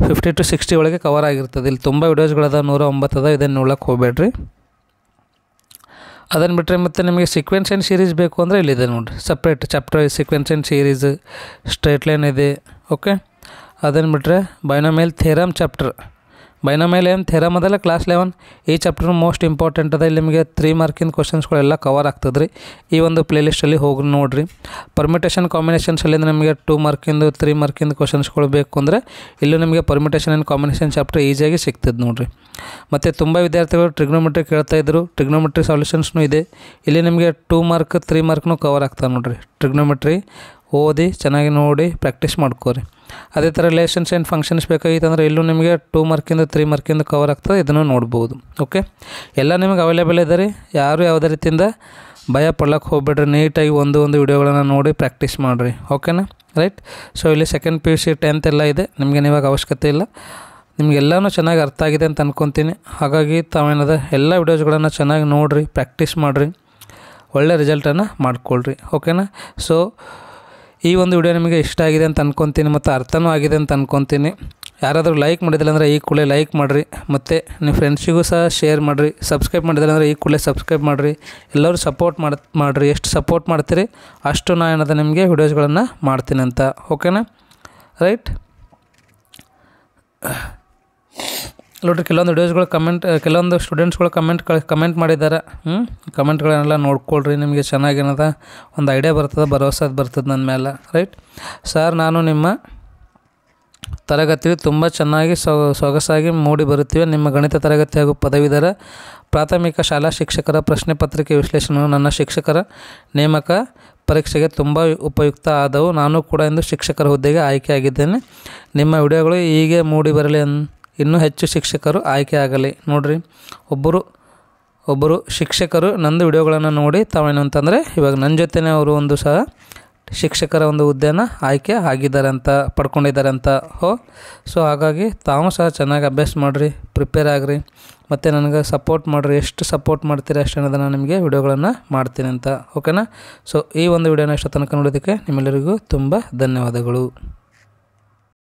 50 to 60 ಒಳಗೆ ಕವರ್ ಆಗಿರ್ತದೆ. ಇಲ್ಲಿ ತುಂಬ ವಿಡಿಯೋಸ್ಗಳದ, 109 ಅದ, ಇದನ್ನು ನೋಡ್ಲಿಕ್ಕೆ ಹೋಗ್ಬೇಡ್ರಿ. ಅದನ್ನು ಬಿಟ್ಟರೆ ಮತ್ತು ನಿಮಗೆ ಸೀಕ್ವೆನ್ಸ್ ಆ್ಯಂಡ್ ಸೀರೀಸ್ ಬೇಕು ಅಂದರೆ ಇಲ್ಲಿದೆ ನೋಡಿರಿ, separate chapter sequence and series, straight line ಇದೆ. ಓಕೆ, ಅದನ್ನು ಬಿಟ್ಟರೆ ಬೈನೋಮಿಯಲ್ ಥಿಯರಮ್ ಚಾಪ್ಟರ್, ಬೈನೋಮಿಯಲ್ ಏನು ಥಿಯರಮ್ ಅದಲ್ಲ ಕ್ಲಾಸ್ 11, ಈ ಚಾಪ್ಟರ್ ಮೋಸ್ಟ್ ಇಂಪಾರ್ಟೆಂಟ್ ಅದ. ಇಲ್ಲಿ ನಿಮಗೆ 3 ಮಾರ್ಕಿನ ಕ್ವಶನ್ಸ್ಗಳೆಲ್ಲ ಕವರ್ ಆಗ್ತದೆ ರೀ. ಈ ಒಂದು ಪ್ಲೇಲಿಸ್ಟಲ್ಲಿ ಹೋಗಿ ನೋಡಿರಿ. ಪರ್ಮಿಟೇಷನ್ ಕಾಂಬಿನೇಷನ್ಸಲ್ಲಿಂದ ನಿಮಗೆ 2 ಮಾರ್ಕಿಂದು 3 ಮಾರ್ಕಿಂದು ಕ್ವಶನ್ಸ್ಗಳು ಬೇಕು ಅಂದರೆ ಇಲ್ಲೂ ನಿಮಗೆ ಪರ್ಮಿಟೇಷನ್ ಆ್ಯಂಡ್ ಕಾಂಬಿನೇಷನ್ ಚಾಪ್ಟರ್ ಈಸಿಯಾಗಿ ಸಿಗ್ತದೆ ನೋಡಿರಿ. ಮತ್ತು ತುಂಬ ವಿದ್ಯಾರ್ಥಿಗಳು ಟ್ರಿಗ್ನೋಮೆಟ್ರಿ ಕೇಳ್ತಾಯಿದ್ರು, ಟ್ರಿಗ್ನೋಮೆಟ್ರಿ ಸಾಲ್ಯೂಷನ್ಸ್ನೂ ಇದೆ. ಇಲ್ಲಿ ನಿಮಗೆ 2 ಮಾರ್ಕ್ 3 ಮಾರ್ಕ್ನೂ ಕವರ್ ಆಗ್ತದೆ ನೋಡಿರಿ. ಟ್ರಿಗ್ನೋಮೆಟ್ರಿ ಓದಿ ಚೆನ್ನಾಗಿ ನೋಡಿ ಪ್ರಾಕ್ಟೀಸ್ ಮಾಡ್ಕೋರಿ. ಅದೇ ಥರ ರಿಲೇಷನ್ಸ್ ಆ್ಯಂಡ್ ಫಂಕ್ಷನ್ಸ್ ಬೇಕಾಗಿತ್ತಂದರೆ ಇಲ್ಲೂ ನಿಮಗೆ 2 ಮಾರ್ಕಿಂದ 3 ಮಾರ್ಕಿಂದ ಕವರ್ ಆಗ್ತದೆ, ಇದನ್ನು ನೋಡ್ಬೋದು. ಓಕೆ, ಎಲ್ಲ ನಿಮಗೆ ಅವೈಲೇಬಲ್ ಇದೆ ರೀ. ಯಾರು ಯಾವುದೇ ರೀತಿಯಿಂದ ಭಯ ಪಡ್ಲಕ್ಕೆ ಹೋಗ್ಬೇಡ್ರಿ. ನೀಟಾಗಿ ಒಂದು ವಿಡಿಯೋಗಳನ್ನು ನೋಡಿ ಪ್ರಾಕ್ಟೀಸ್ ಮಾಡಿರಿ. ಓಕೆನಾ, ರೈಟ್. ಸೊ ಇಲ್ಲಿ ಸೆಕೆಂಡ್ PUC 10th ಎಲ್ಲ ಇದೆ, ನಿಮಗೇನು ಇವಾಗ ಅವಶ್ಯಕತೆ ಇಲ್ಲ. ನಿಮಗೆಲ್ಲನೂ ಚೆನ್ನಾಗಿ ಅರ್ಥ ಆಗಿದೆ ಅಂತ ಅಂದ್ಕೊತೀನಿ. ಹಾಗಾಗಿ ತಾವೇನದ ಎಲ್ಲ ವಿಡಿಯೋಸ್ಗಳನ್ನು ಚೆನ್ನಾಗಿ ನೋಡಿರಿ, ಪ್ರಾಕ್ಟೀಸ್ ಮಾಡಿರಿ, ಒಳ್ಳೆ ರಿಸಲ್ಟನ್ನು ಮಾಡ್ಕೊಳ್ರಿ. ಓಕೆನಾ. ಸೊ ಈ ಒಂದು ವಿಡಿಯೋ ನಿಮಗೆ ಇಷ್ಟ ಆಗಿದೆ ಅಂತ ಅಂದ್ಕೊತೀನಿ ಮತ್ತು ಅರ್ಥನೂ ಆಗಿದೆ ಅಂತ ಅಂದ್ಕೊತೀನಿ. ಯಾರಾದರೂ ಲೈಕ್ ಮಾಡಿದಿಲ್ಲ ಅಂದರೆ ಈ ಕೂಡಲೇ ಲೈಕ್ ಮಾಡಿರಿ, ಮತ್ತು ನಿಮ್ಮ ಫ್ರೆಂಡ್ಸಿಗೂ ಸಹ ಶೇರ್ ಮಾಡಿರಿ. ಸಬ್ಸ್ಕ್ರೈಬ್ ಮಾಡಿದಿಲ್ಲ ಅಂದರೆ ಈ ಕೂಡಲೇ ಸಬ್ಸ್ಕ್ರೈಬ್ ಮಾಡಿರಿ. ಎಲ್ಲರೂ ಸಪೋರ್ಟ್ ಮಾಡಿರಿ. ಎಷ್ಟು ಸಪೋರ್ಟ್ ಮಾಡ್ತೀರಿ ಅಷ್ಟು ನಾನು ಏನದ ನಿಮಗೆ ವಿಡಿಯೋಸ್ಗಳನ್ನು ಮಾಡ್ತೀನಿ ಅಂತ. ಓಕೆನಾ, ರೈಟ್. ನೋಡಿರಿ, ಕೆಲವೊಂದು ವಿಡಿಯೋಸ್ಗಳು ಕೆಲವೊಂದು ಸ್ಟೂಡೆಂಟ್ಸ್ಗಳು ಕಮೆಂಟ್ ಮಾಡಿದ್ದಾರೆ. ಕಮೆಂಟ್ಗಳನ್ನೆಲ್ಲ ನೋಡ್ಕೊಳ್ರಿ. ನಿಮಗೆ ಚೆನ್ನಾಗೇನದ ಒಂದು ಐಡಿಯಾ ಬರ್ತದೆ, ಭರವಸೆ ಬರ್ತದೆ ನನ್ನ ಮೇಲೆ. ರೈಟ್. ಸರ್, ನಾನು ನಿಮ್ಮ ತರಗತಿಯಲ್ಲಿ ತುಂಬ ಚೆನ್ನಾಗಿ ಸೊಗಸಾಗಿ ಮೂಡಿ ಬರುತ್ತೀವಿ. ನಿಮ್ಮ ಗಣಿತ ತರಗತಿ ಹಾಗೂ ಪದವೀಧರ ಪ್ರಾಥಮಿಕ ಶಾಲಾ ಶಿಕ್ಷಕರ ಪ್ರಶ್ನೆ ಪತ್ರಿಕೆ ವಿಶ್ಲೇಷಣೆಗಳು ನನ್ನ ಶಿಕ್ಷಕರ ನೇಮಕ ಪರೀಕ್ಷೆಗೆ ತುಂಬ ಉಪಯುಕ್ತ ಆದವು. ನಾನು ಕೂಡ ಇಂದು ಶಿಕ್ಷಕರ ಹುದ್ದೆಗೆ ಆಯ್ಕೆಯಾಗಿದ್ದೇನೆ. ನಿಮ್ಮ ವಿಡಿಯೋಗಳು ಹೀಗೆ ಮೂಡಿ ಬರಲಿ, ಇನ್ನೂ ಹೆಚ್ಚು ಶಿಕ್ಷಕರು ಆಯ್ಕೆ ಆಗಲಿ. ನೋಡಿರಿ, ಒಬ್ಬರು ಶಿಕ್ಷಕರು ನಂದು ವಿಡಿಯೋಗಳನ್ನು ನೋಡಿ ತಾವೇನು ಅಂತಂದರೆ ಇವಾಗ ನನ್ನ ಜೊತೆನೇ ಅವರು ಒಂದು ಸಹ ಶಿಕ್ಷಕರ ಒಂದು ಹುದ್ದೆನ ಆಯ್ಕೆ ಆಗಿದ್ದಾರೆ ಅಂತ ಪಡ್ಕೊಂಡಿದ್ದಾರೆ ಅಂತ. ಸೊ ಹಾಗಾಗಿ ತಾವು ಸಹ ಚೆನ್ನಾಗಿ ಅಭ್ಯಾಸ ಮಾಡಿರಿ, ಪ್ರಿಪೇರ್ ಆಗಿರಿ, ಮತ್ತು ನನಗೆ ಸಪೋರ್ಟ್ ಮಾಡಿರಿ. ಎಷ್ಟು ಸಪೋರ್ಟ್ ಮಾಡ್ತೀರಿ ಅಷ್ಟು ಅನ್ನೋದು ನಾನು ನಿಮಗೆ ವಿಡಿಯೋಗಳನ್ನು ಮಾಡ್ತೀನಿ ಅಂತ. ಓಕೆನಾ. ಸೊ ಈ ಒಂದು ವಿಡಿಯೋನ ಇಷ್ಟು ತನಕ ನೋಡೋದಕ್ಕೆ ನಿಮ್ಮೆಲ್ಲರಿಗೂ ತುಂಬ ಧನ್ಯವಾದಗಳು.